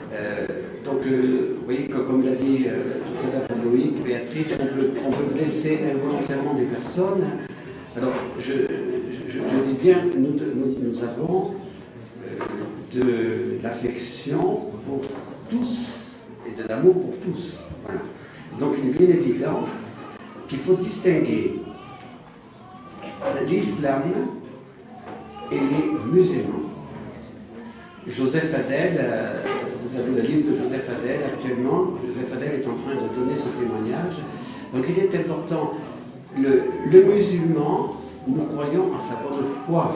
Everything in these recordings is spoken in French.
Vous voyez, comme l'a dit Loïc, Béatrice, on peut blesser involontairement des personnes. Alors, je dis bien, nous avons de l'affection pour tous et de l'amour pour tous. Voilà. Donc, il est bien évident qu'il faut distinguer l'islam et les musulmans. Joseph Adel, vous avez le livre de Joseph Adel actuellement. Joseph Adel est en train de donner ce témoignage. Donc il est important, le musulman, nous croyons en sa bonne foi.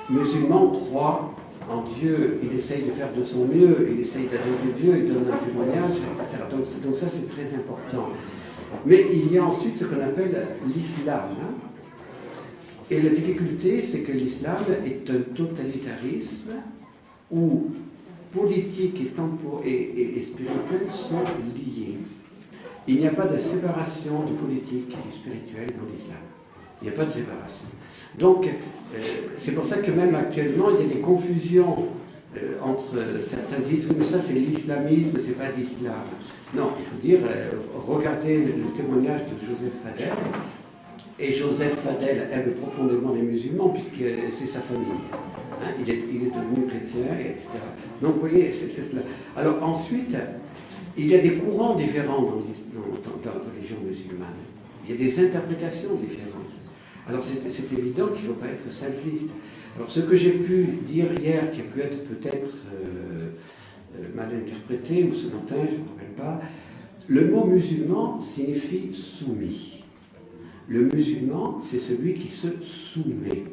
Le musulman croit en Dieu, il essaye de faire de son mieux, il essaye d'adorer Dieu, il donne un témoignage, etc. Donc ça c'est très important. Mais il y a ensuite ce qu'on appelle l'islam. Et la difficulté, c'est que l'islam est un totalitarisme où politique et spirituel sont liés. Il n'y a pas de séparation du politique et du spirituel dans l'islam. Il n'y a pas de séparation. Donc, c'est pour ça que même actuellement, il y a des confusions entre certains disent mais ça c'est l'islamisme, c'est pas l'islam. Non, il faut dire, regardez le témoignage de Joseph Adel. Et Joseph Adel aime profondément les musulmans, puisque c'est sa famille. Hein, il est devenu chrétien, etc. Donc, vous voyez, c'est cela. Alors, ensuite, il y a des courants différents dans la religion musulmane. Il y a des interprétations différentes. Alors, c'est évident qu'il ne faut pas être simpliste. Alors, ce que j'ai pu dire hier, qui a pu être peut-être mal interprété, ou ce matin, je ne me rappelle pas, le mot musulman signifie soumis. Le musulman, c'est celui qui se soumet.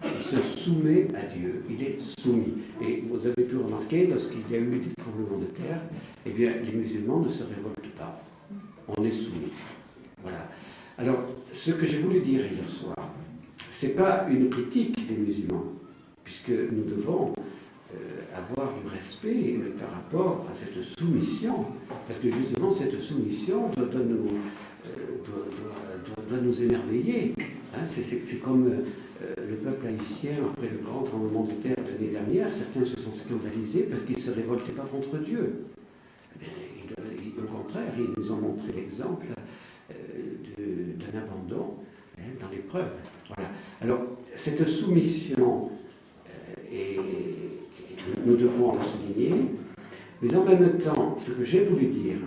Il se soumet à Dieu. Il est soumis. Et vous avez pu remarquer, lorsqu'il y a eu des tremblements de terre, eh bien, les musulmans ne se révoltent pas. On est soumis. Voilà. Alors, ce que j'ai voulu dire hier soir, ce n'est pas une critique des musulmans, puisque nous devons avoir du respect par rapport à cette soumission, parce que justement, cette soumission doit nous émerveiller. Hein, c'est comme le peuple haïtien, après le grand tremblement de terre de l'année dernière, certains se sont scandalisés parce qu'ils ne se révoltaient pas contre Dieu. Au contraire, ils nous ont montré l'exemple d'un abandon dans l'épreuve. Voilà. Alors, cette soumission, nous devons la souligner, mais en même temps, ce que j'ai voulu dire,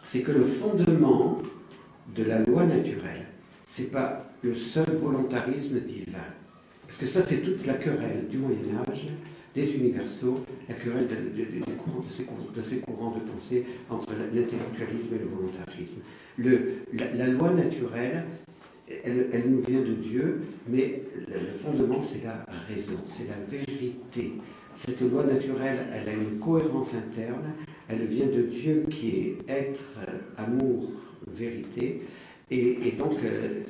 c'est que le fondement de la loi naturelle, ce n'est pas le seul volontarisme divin. Parce que ça, c'est toute la querelle du Moyen-Âge, des universaux, la querelle de ces courants de pensée entre l'intellectualisme et le volontarisme. La loi naturelle, elle nous vient de Dieu, mais le fondement, c'est la raison, c'est la vérité. Cette loi naturelle, elle a une cohérence interne, elle vient de Dieu qui est être, amour, vérité, et donc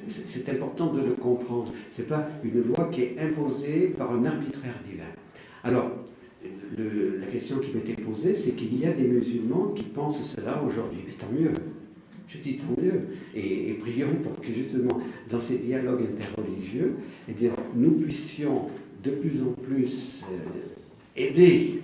c'est important de le comprendre. Ce n'est pas une loi qui est imposée par un arbitraire divin. Alors, la question qui m'était posée, c'est qu'il y a des musulmans qui pensent cela aujourd'hui. Mais tant mieux, je dis tant mieux, et prions pour que justement, dans ces dialogues interreligieux, eh bien, nous puissions de plus en plus aider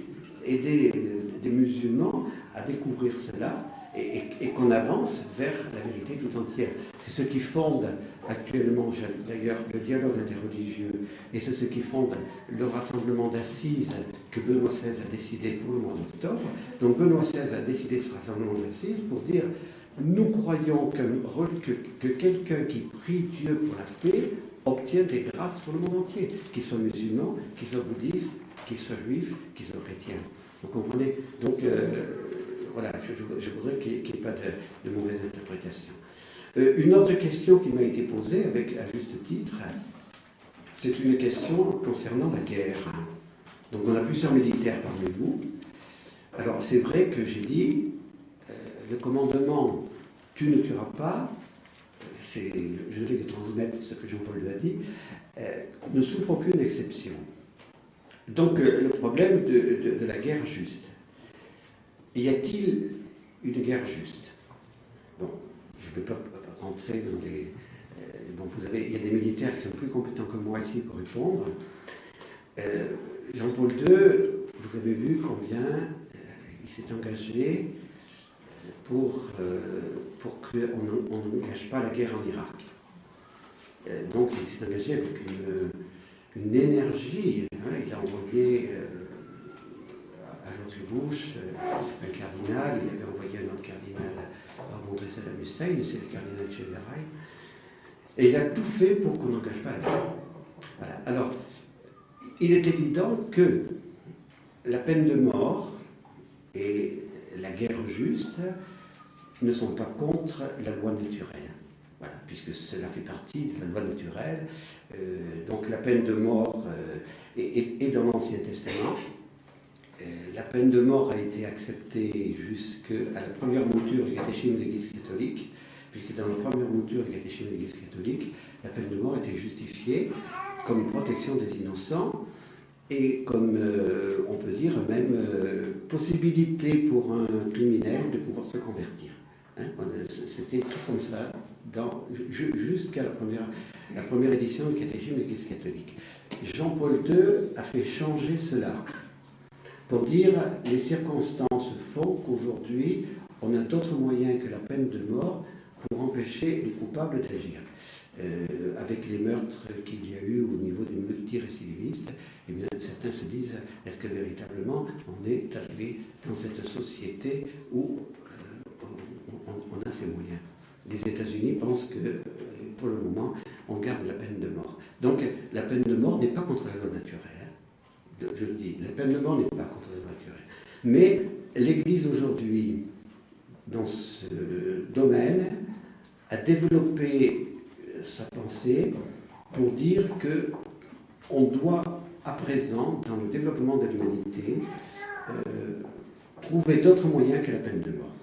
des musulmans à découvrir cela, et qu'on avance vers la vérité tout entière. C'est ce qui fonde actuellement, d'ailleurs, le dialogue interreligieux, et c'est ce qui fonde le rassemblement d'Assises que Benoît XVI a décidé pour le mois d'octobre. Donc Benoît XVI a décidé ce rassemblement d'Assises pour dire, nous croyons que quelqu'un qui prie Dieu pour la paix obtient des grâces pour le monde entier, qu'il soit musulman, qu'il soit bouddhiste, qu'il soit juif, qu'il soit chrétien. Vous comprenez? Donc, voilà, je voudrais qu'il n'y ait pas de mauvaise interprétation. Une autre question qui m'a été posée, à juste titre, c'est une question concernant la guerre. Donc on a plusieurs militaires parmi vous. Alors c'est vrai que j'ai dit, le commandement « tu ne tueras pas », je vais transmettre ce que Jean-Paul a dit, ne souffre aucune exception. Donc le problème de la guerre juste. Y a-t-il une guerre juste? Bon, je ne vais pas rentrer dans les... bon, il y a des militaires qui sont plus compétents que moi ici pour répondre. Jean-Paul II, vous avez vu combien s'est engagé pour qu'on n'engage pas la guerre en Irak. Donc il s'est engagé avec une énergie. Il a envoyé à George Bush un cardinal, il avait envoyé un autre cardinal rencontrer Saddam Hussein, c'est le cardinal Echeverry. Et il a tout fait pour qu'on n'engage pas la guerre. Voilà. Alors, il est évident que la peine de mort et la guerre juste ne sont pas contre la loi naturelle. Voilà, puisque cela fait partie de la loi naturelle. Donc la peine de mort est dans l'Ancien Testament. La peine de mort a été acceptée jusqu'à la première mouture du catéchisme de l'Église catholique, puisque dans la première mouture du catéchisme de l'Église catholique, la peine de mort était justifiée comme protection des innocents et comme, on peut dire, même possibilité pour un criminel de pouvoir se convertir. Hein, c'était tout comme ça jusqu'à la première édition du catéchisme de l'Église catholique. Jean-Paul II a fait changer cela pour dire les circonstances font qu'aujourd'hui on a d'autres moyens que la peine de mort pour empêcher les coupables d'agir. Avec les meurtres qu'il y a eu au niveau du multirécidiviste, eh bien, certains se disent, est-ce que véritablement on est arrivé dans cette société où on a ces moyens? Les États-Unis pensent que, pour le moment, on garde la peine de mort. Donc, la peine de mort n'est pas contre la loi naturelle. Hein. Je le dis, la peine de mort n'est pas contre la loi naturelle. Mais l'Église aujourd'hui, dans ce domaine, a développé sa pensée pour dire que on doit, à présent, dans le développement de l'humanité, trouver d'autres moyens que la peine de mort.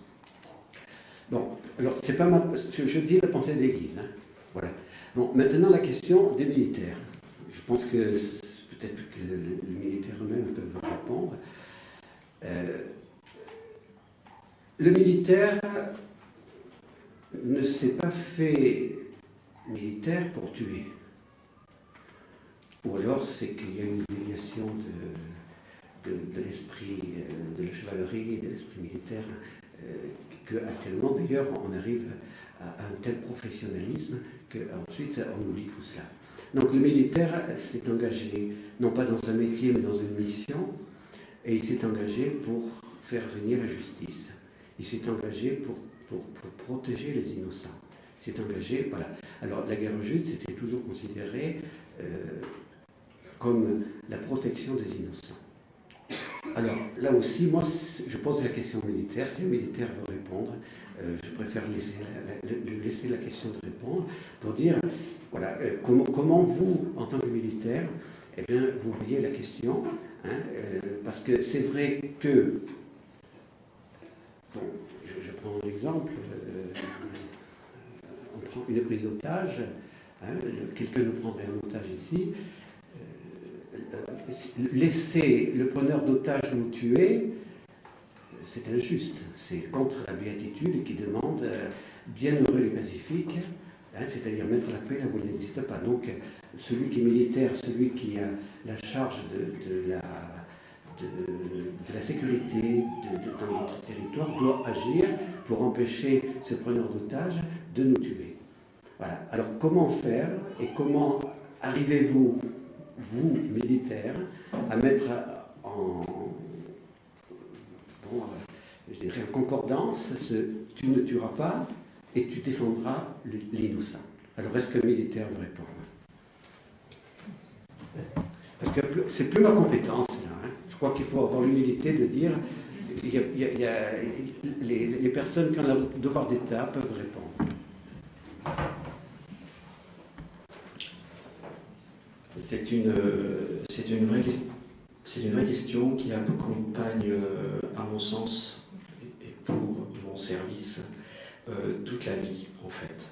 Bon, alors, c'est pas je dis la pensée de l'Église. Hein. Voilà. Bon, maintenant, la question des militaires. Je pense que peut-être que les militaires eux-mêmes peuvent répondre. Le militaire ne s'est pas fait militaire pour tuer. Ou alors c'est qu'il y a une déviation de l'esprit de la chevalerie et de l'esprit militaire, qu'actuellement d'ailleurs on arrive à un tel professionnalisme qu'ensuite on oublie tout cela. Donc le militaire s'est engagé, non pas dans un métier mais dans une mission, et il s'est engagé pour faire régner la justice. Il s'est engagé pour protéger les innocents. Il s'est engagé, voilà. Alors la guerre juste était toujours considérée comme la protection des innocents. Alors là aussi, moi je pose la question militaire. Si le militaire veut répondre, je préfère laisser la question de répondre pour dire, voilà, comment vous, en tant que militaire, eh bien, vous voyez la question, hein, parce que c'est vrai que, bon, je prends un exemple, on prend une prise d'otage, hein, quelqu'un nous prendrait un otage ici, laisser le preneur d'otage nous tuer, c'est injuste, c'est contre la béatitude qui demande bienheureux les pacifiques, hein, c'est-à-dire mettre la paix là où elle n'existe pas. Donc celui qui est militaire, celui qui a la charge de la sécurité dans notre territoire doit agir pour empêcher ce preneur d'otage de nous tuer. Voilà. Alors comment faire et comment arrivez-vous, vous, militaires, à mettre je dirais en concordance ce « tu ne tueras pas et tu défendras l'innocent ». Alors est-ce que le militaire veut répondre? Parce que c'est plus ma compétence là. Hein. Je crois qu'il faut avoir l'humilité de dire les personnes qui ont le devoir d'État peuvent répondre. C'est une vraie question qui accompagne, à mon sens, et pour mon service, toute la vie, en fait.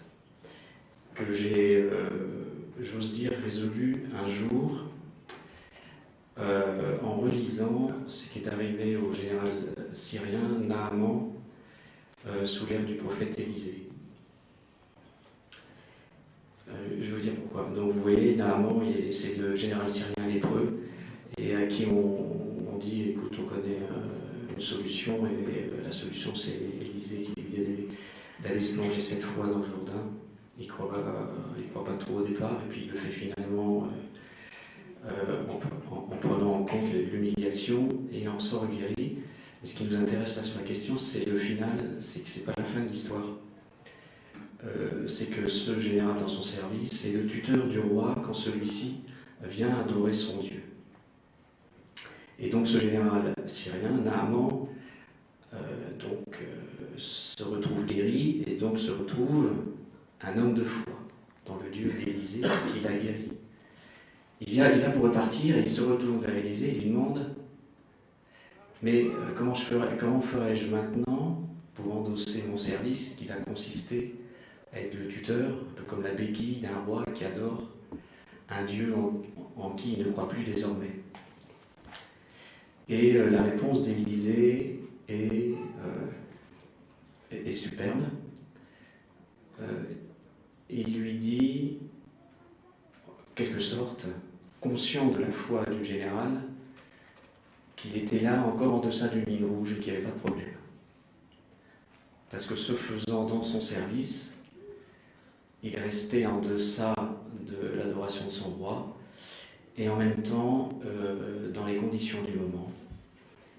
Que j'ai, j'ose dire, résolu un jour en relisant ce qui est arrivé au général syrien Naaman sous l'ère du prophète Élisée. Je vais vous dire pourquoi. Donc vous voyez, Naaman, c'est le général syrien lépreux, et à qui on dit, écoute, on connaît une solution, et la solution c'est Élisée qui lui dit d'aller se plonger 7 fois dans le Jourdain. Il croit pas trop au départ, et puis il le fait finalement en prenant en compte l'humiliation, et il en sort guéri. Mais ce qui nous intéresse là sur la question, c'est le final, c'est que c'est pas la fin de l'histoire. C'est que ce général dans son service est le tuteur du roi quand celui-ci vient adorer son Dieu. Et donc ce général syrien, Naaman, se retrouve guéri, et donc se retrouve un homme de foi dans le Dieu d'Élisée qui l'a guéri. Il va pour repartir, et il se retourne vers Élisée et lui demande « Mais comment ferais-je maintenant pour endosser mon service qui va consister à être le tuteur, un peu comme la béquille d'un roi qui adore un Dieu en qui il ne croit plus désormais ?» Et la réponse d'Élisée est superbe. Il lui dit, en quelque sorte, conscient de la foi du général, qu'il était là encore en deçà d'une ligne rouge et qu'il n'y avait pas de problème. Parce que ce faisant dans son service, il restait en deçà de l'adoration de son roi, et en même temps, dans les conditions du moment,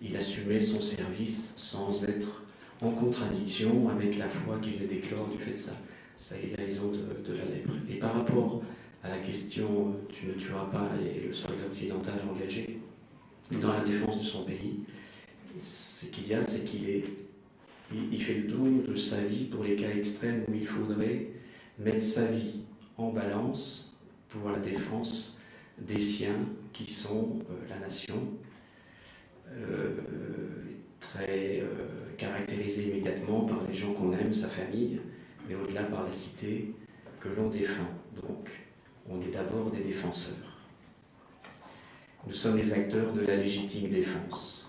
il assumait son service sans être en contradiction avec la foi qu'il venait d'éclore du fait de sa guérison de la lèpre. Et par rapport à la question « tu ne tueras pas » et le soldat occidental engagé dans la défense de son pays, ce qu'il y a, c'est qu'il fait le don de sa vie pour les cas extrêmes où il faudrait mettre sa vie en balance pour la défense des siens qui sont la nation, très caractérisée immédiatement par les gens qu'on aime, sa famille, mais au-delà par la cité que l'on défend. Donc, on est d'abord des défenseurs. Nous sommes les acteurs de la légitime défense.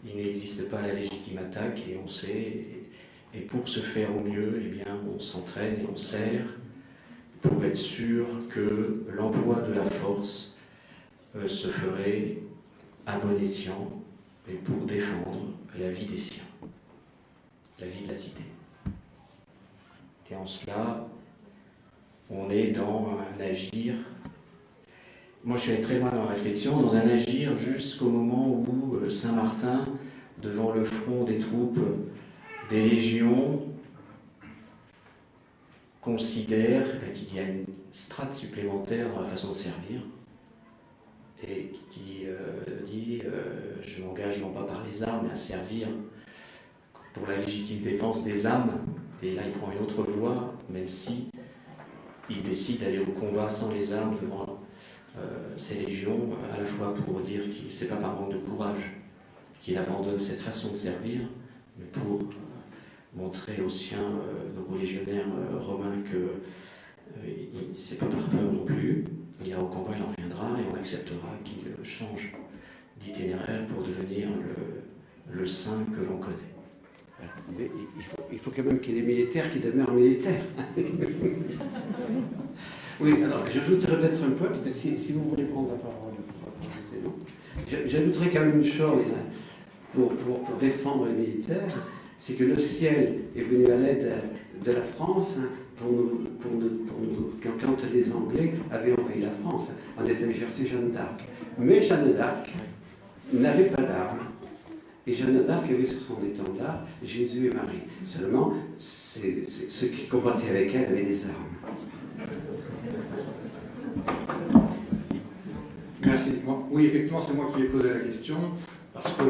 Il n'existe pas la légitime attaque, et on sait, et pour se faire au mieux, eh bien, on s'entraîne et on sert pour être sûr que l'emploi de la force se ferait à bon escient et pour défendre la vie des siens, la vie de la cité. Et en cela, on est dans un agir, moi je suis allé très loin dans la réflexion, dans un agir jusqu'au moment où Saint-Martin, devant le front des troupes des légions, considère qu'il y a une strate supplémentaire dans la façon de servir, et qui dit je m'engage non pas par les armes, mais à servir pour la légitime défense des âmes. Et là il prend une autre voie, même si il décide d'aller au combat sans les armes devant ces légions, à la fois pour dire que c'est pas par manque de courage qu'il abandonne cette façon de servir, mais pour montrer aux siens, aux légionnaires romains que c'est pas par peur non plus. Il ira au combat, il en reviendra, et on acceptera qu'il change d'itinéraire pour devenir le saint que l'on connaît. Mais il faut quand même qu'il y ait des militaires qui demeurent militaires. Oui, alors j'ajouterais peut-être un point, parce que si vous voulez prendre la parole, non. J'ajouterais quand même une chose pour défendre les militaires, c'est que le ciel est venu à l'aide de la France pour nous, quand les Anglais avaient envahi la France, on était allé chercher Jeanne d'Arc. Mais Jeanne d'Arc n'avait pas d'armes. Et Jeanne d'Arc avait sur son étendard Jésus et Marie. Seulement, ceux qui combattaient avec elle avaient des armes. Merci. Oui, effectivement, c'est moi qui ai posé la question, parce que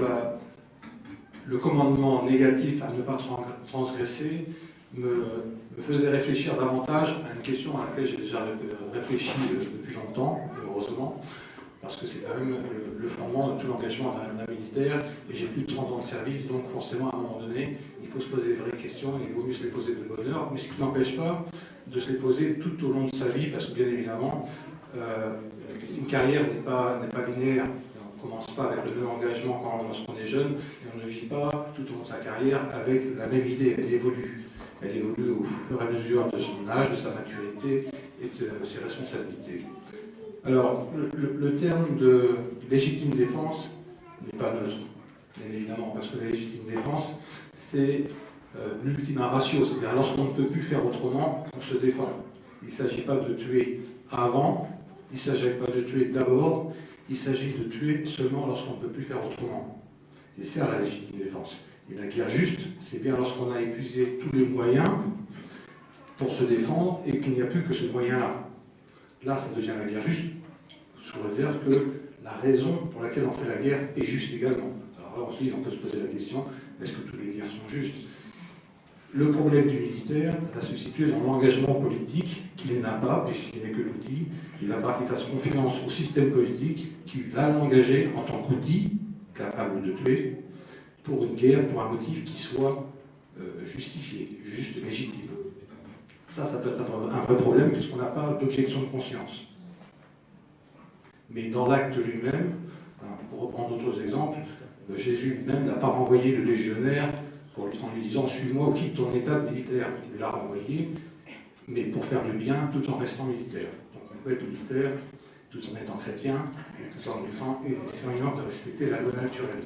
le commandement négatif à ne pas transgresser me faisait réfléchir davantage à une question à laquelle j'ai déjà réfléchi depuis longtemps, heureusement, parce que c'est quand même le fondement de tout l'engagement d'un militaire, et j'ai plus de 30 ans de service, donc forcément à un moment donné, il faut se poser des vraies questions, et il vaut mieux se les poser de bonne heure, mais ce qui n'empêche pas de se les poser tout au long de sa vie, parce que bien évidemment, une carrière n'est pas linéaire. On ne commence pas avec le même engagement lorsqu'on est jeune, et on ne vit pas tout au long de sa carrière avec la même idée, elle évolue. Elle évolue au fur et à mesure de son âge, de sa maturité et de ses responsabilités. Alors, le terme de légitime défense n'est pas neutre. bien évidemment, parce que la légitime défense, c'est l'ultima ratio, c'est-à-dire lorsqu'on ne peut plus faire autrement, on se défend. Il ne s'agit pas de tuer avant, il ne s'agit pas de tuer d'abord, il s'agit de tuer seulement lorsqu'on ne peut plus faire autrement. C'est ça la légitime défense. Et la guerre juste, c'est bien lorsqu'on a épuisé tous les moyens pour se défendre et qu'il n'y a plus que ce moyen-là. Là, ça devient la guerre juste, sous réserve que la raison pour laquelle on fait la guerre est juste également. Alors là, ensuite, on peut se poser la question, est-ce que toutes les guerres sont justes? Le problème du militaire va se situer dans l'engagement politique qu'il n'a pas, puisqu'il n'est que l'outil. Il va falloir qu'il fasse confiance au système politique qui va l'engager en tant qu'outil capable de tuer pour une guerre, pour un motif qui soit justifié, juste, légitime. Ça peut être un vrai problème puisqu'on n'a pas d'objection de conscience. Mais dans l'acte lui-même, pour reprendre d'autres exemples, Jésus lui-même n'a pas renvoyé le légionnaire en lui disant « suis-moi ou quitte ton état de militaire ». Il l'a renvoyé, mais pour faire le bien tout en restant militaire. Donc on peut être militaire tout en étant chrétien et tout en essayant de respecter la loi naturelle.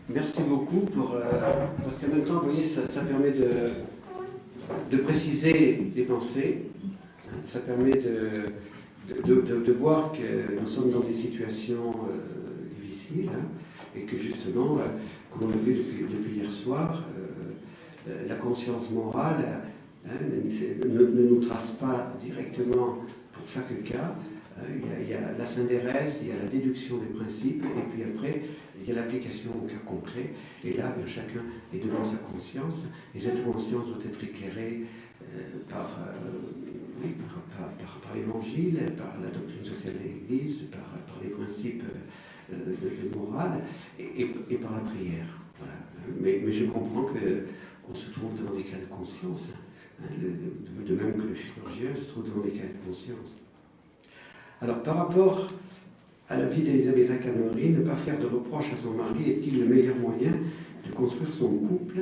Merci beaucoup parce qu'en même temps, vous voyez, ça permet de préciser les pensées, ça permet de voir que nous sommes dans des situations difficiles et que justement, comme on l'a vu depuis hier soir, la conscience morale ne nous trace pas directement pour chaque cas. Il y a la syndérèse, il y a la déduction des principes, et puis après, il y a l'application au cas concret. Et là, bien, chacun est devant sa conscience, et cette conscience doit être éclairée par l'Évangile, par la doctrine sociale de l'Église, par les principes de morale, et par la prière. Voilà. Mais je comprends qu'on se trouve devant des cas de conscience, de même que le chirurgien se trouve devant des cas de conscience. Alors, par rapport à la vie d'Elisabetta Cameri, ne pas faire de reproches à son mari est-il le meilleur moyen de construire son couple?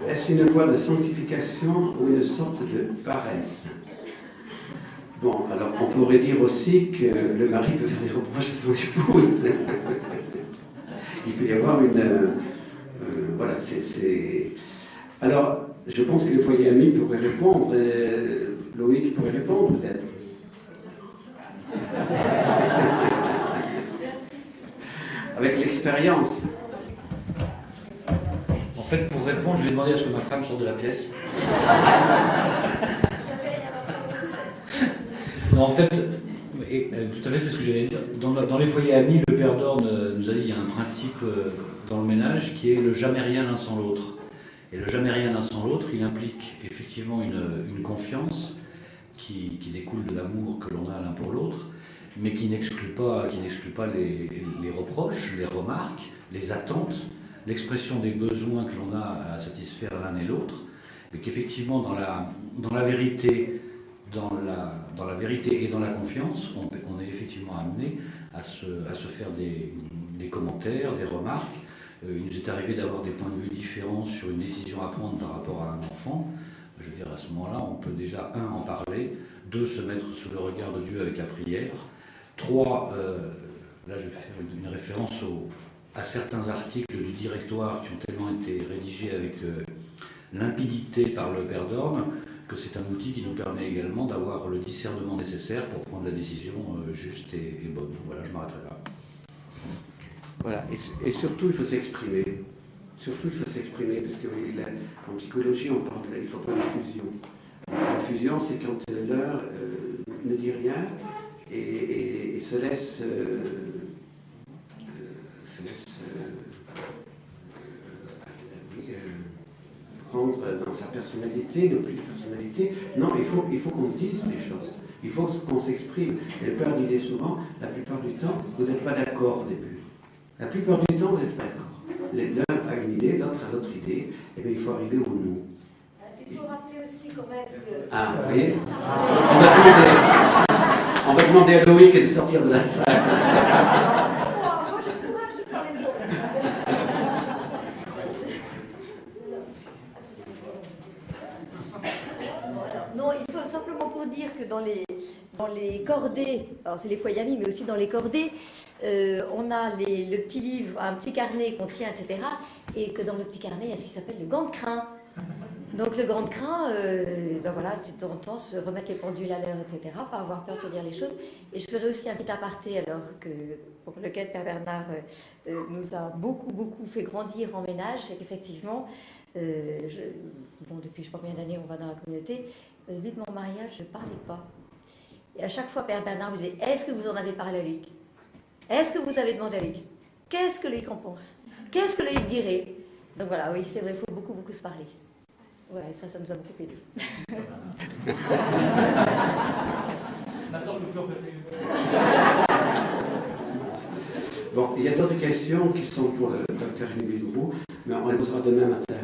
Est-ce une voie de sanctification ou une sorte de paresse? Bon, alors on pourrait dire aussi que le mari peut faire des reproches à son épouse. Il peut y avoir une... voilà, c'est... Alors, je pense que le foyer ami pourrait répondre, Loïc pourrait répondre peut-être. Avec l'expérience. En fait, pour répondre, je vais demander à ce que ma femme sorte de la pièce. Non, en fait, tout à fait, c'est ce que j'allais dire. Dans les foyers amis, le père d'Orne nous a dit qu'il y a un principe dans le ménage qui est le jamais rien l'un sans l'autre. Et le jamais rien l'un sans l'autre, il implique effectivement une confiance qui découle de l'amour que l'on a l'un pour l'autre, mais qui n'exclut pas les reproches, les remarques, les attentes, l'expression des besoins que l'on a à satisfaire l'un et l'autre, mais qu'effectivement dans la vérité et dans la confiance, on est effectivement amené à se faire des commentaires, des remarques. Il nous est arrivé d'avoir des points de vue différents sur une décision à prendre par rapport à un enfant. Je veux dire, à ce moment-là, on peut déjà, 1, en parler, 2, se mettre sous le regard de Dieu avec la prière, 3, là je vais faire une référence à certains articles du directoire qui ont tellement été rédigés avec limpidité par le père d'Orne, que c'est un outil qui nous permet également d'avoir le discernement nécessaire pour prendre la décision juste et bonne. Voilà, je m'arrêterai là. Voilà, et surtout il faut s'exprimer. Surtout il faut s'exprimer, parce qu'en psychologie on parle il faut pas de fusion. La fusion c'est quand l'un ne dit rien et se laisse prendre dans sa personnalité, non plus de personnalité. Non, il faut qu'on dise les choses. Il faut qu'on s'exprime. Et le père disait souvent, la plupart du temps, vous n'êtes pas d'accord au début. La plupart du temps, vous n'êtes pas d'accord. L'un a une idée, l'autre a l'autre idée. Et bien, il faut arriver au nous. Il faut rappeler aussi quand même que... Ah, vous voyez, on va demander à Loïc de sortir de la salle. Moi, j'ai le courage de parler de vous. Non, il faut simplement pour dire que dans les Dans les cordées, alors c'est les foyers amis, mais aussi dans les cordées, on a le petit livre, un petit carnet qu'on tient, etc. Et que dans le petit carnet, il y a ce qui s'appelle le gant de crin. Donc le gant de crin, ben voilà, de temps en temps, se remettre les pendules à l'heure, etc., pas avoir peur de dire les choses. Et je ferai aussi un petit aparté, alors que pour lequel Père Bernard nous a beaucoup fait grandir en ménage, c'est qu'effectivement, bon, depuis je sais pas combien d'années on va dans la communauté, au début de mon mariage, je ne parlais pas. Et à chaque fois, Père Bernard me disait, est-ce que vous en avez parlé à Loïc? Est-ce que vous avez demandé à Loïc? Qu'est-ce que Loïc en pense? Qu'est-ce que Loïc dirait? Donc voilà, oui, c'est vrai, il faut beaucoup se parler. Ouais, ça nous a beaucoup aidé. Maintenant, je ne peux plus en passer. Bon, il y a d'autres questions qui sont pour le docteur Rémi Groux, mais on les posera demain matin.